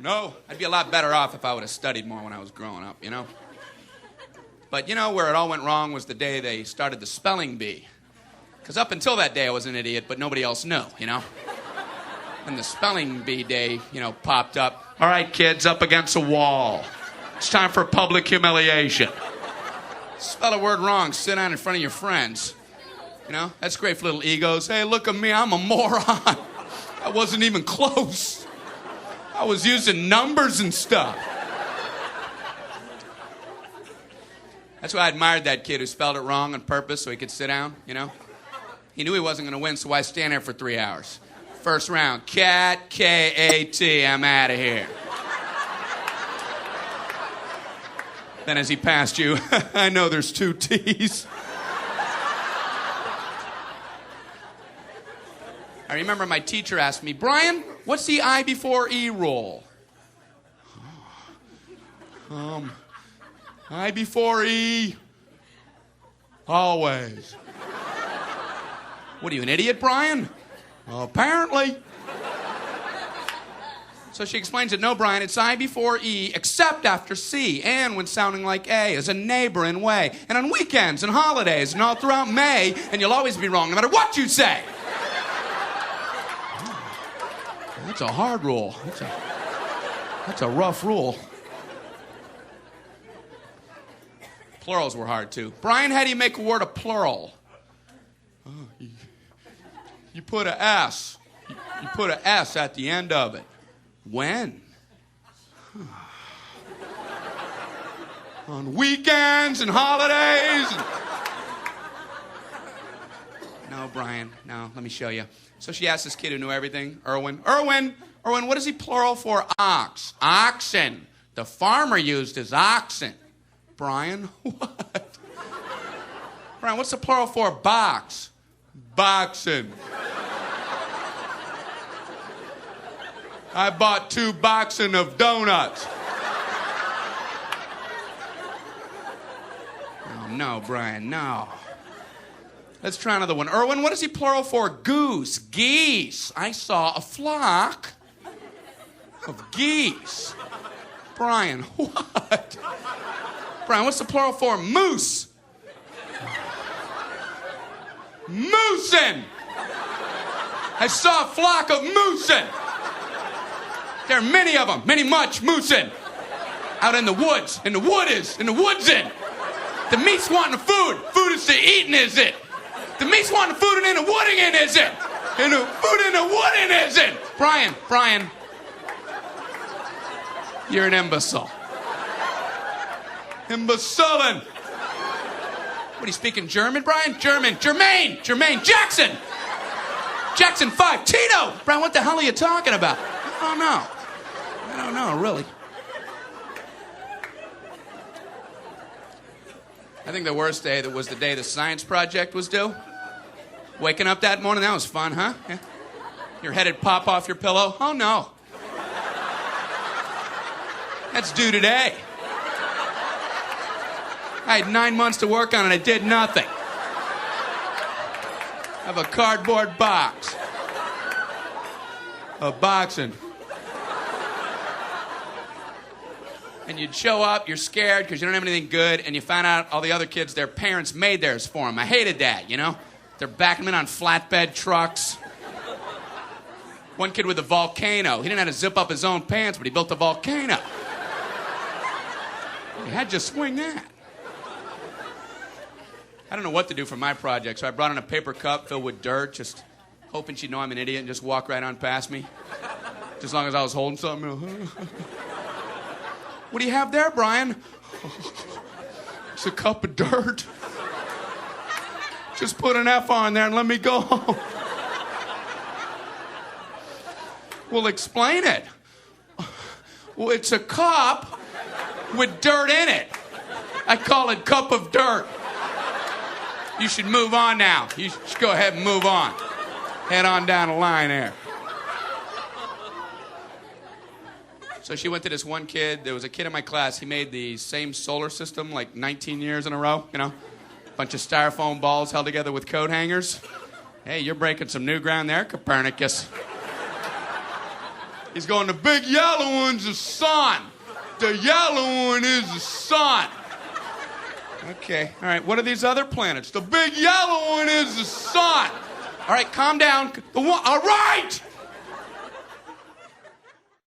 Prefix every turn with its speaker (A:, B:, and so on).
A: no. I'd be a lot better off if I would have studied more when I was growing up, you know? But you know where it all went wrong was the day they started the spelling bee. Because up until that day I was an idiot, but nobody else knew, you know? And the spelling bee day, you know, popped up. All right, kids, up against a wall. It's time for public humiliation. Spell a word wrong, sit down in front of your friends. You know, that's great for little egos. Hey, look at me, I'm a moron. I wasn't even close. I was using numbers and stuff. That's why I admired that kid who spelled it wrong on purpose so he could sit down, you know? He knew he wasn't going to win, so why stand there for 3 hours? First round, cat, K-A-T, I'm out of here. Then as he passed you, I know there's 2 T's. I remember my teacher asked me, Brian, what's the I before E rule? I before E, always. What are you, an idiot, Brian? Apparently. So she explains it, no, Brian, it's I before E, except after C, and when sounding like A, as a neighbor in way, and on weekends and holidays, and all throughout May, and you'll always be wrong, no matter what you say. That's a hard rule. That's a rough rule. Plurals were hard, too. Brian, how do you make a word a plural? You put a S. You put a S at the end of it. When? On weekends and holidays. No, Brian, no, let me show you. So she asked this kid who knew everything, Erwin, what is he plural for ox? Oxen. The farmer used his oxen. Brian, what? Brian, what's the plural for box? Boxing. I bought 2 boxing of donuts. Oh, no, Brian, no. Let's try another one. Erwin, what is he plural for? Goose. Geese. I saw a flock of geese. Brian, what? Brian, what's the plural for? Moose. Moosin. I saw a flock of moosin. There are many of them, much moosin. Out in the woods, in the woodsin. The meat's wanting the food. Food is to eating, is it? The meat's wanting the food and in the wooding in, is it? And the food in the wooding, is it? Brian, you're an imbecile. Imbecilin'. What, are you speaking German, Brian? Germaine, Jackson 5, Tito. Brian, what the hell are you talking about? I don't know, really. I think the worst day was the day the science project was due. Waking up that morning, that was fun, huh? Yeah. Your head would pop off your pillow. Oh, no. That's due today. I had 9 months to work on it. I did nothing. I have a cardboard box. A boxing. And you'd show up, you're scared because you don't have anything good, and you find out all the other kids, their parents made theirs for them. I hated that, you know? They're backing them in on flatbed trucks. One kid with a volcano. He didn't have to zip up his own pants, but he built a volcano. You had to swing that. I don't know what to do for my project, so I brought in a paper cup filled with dirt, just hoping she'd know I'm an idiot and just walk right on past me. Just as long as I was holding something. You know. What do you have there, Brian? It's a cup of dirt. Just put an F on there and let me go. Well, explain it. Well, it's a cup with dirt in it. I call it cup of dirt. You should move on now. You should go ahead and move on. Head on down the line there. So she went to this one kid. There was a kid in my class. He made the same solar system like 19 years in a row, you know. Bunch of styrofoam balls held together with coat hangers. Hey, you're breaking some new ground there, Copernicus. He's going, the big yellow one's the sun. The yellow one is the sun. Okay, all right, what are these other planets? The big yellow one is the sun. All right, calm down. All right!